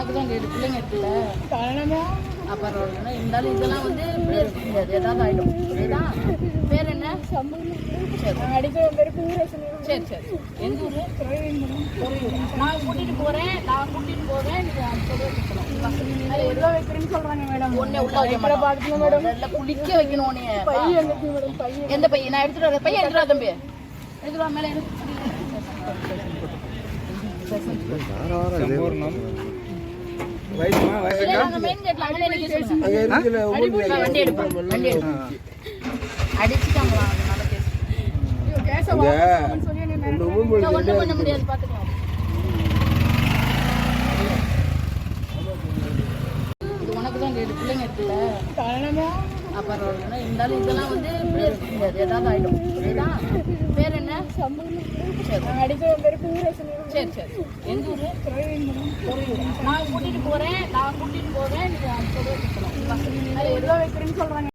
உனக்கு தான் கேடு பிள்ளைங்க இருக்குல்ல அப்புறம் இருந்தாலும் இதெல்லாம் வந்து இப்படியே இருக்க முடியாது, ஏதாவது ஆகிடும். புரியுதா? பேர் என்ன? சரி சரி சரி. எந்த ஊர்? நான் கூட்டிட்டு போறேன் எவ்வளோ வைக்கிறேன்னு சொல்றாங்க மேடம். ஒன்னே உள்ள வைக்க மேடம், குளிக்க வைக்கணும். உன்னைய எந்த பையன்? நான் எடுத்துட்டு வரேன். பையன் எடுத்துட்டு வா தம்பி, எடுத்துட்டு வா. மேலே மெயின் கேட்ல வண்டி எடுப்போம். அடிச்சுட்டாங்களா? ஒண்ணும் பண்ண முடியாது, பாத்துக்கலாம். இது உனக்கு தான் கேடு பிள்ளைங்க இருக்குல்ல அப்புறம் இருந்தாலும் இதெல்லாம் வந்து இப்படியே இருக்க முடியாது, ஏதாவது ஆகிடும். புரியுதா? பேர் என்ன? சரி சரி. எந்த ஊர்? நான் கூட்டிட்டு போறேன் நீங்க எவ்வளோ வைக்கிறேன்னு சொல்றாங்க.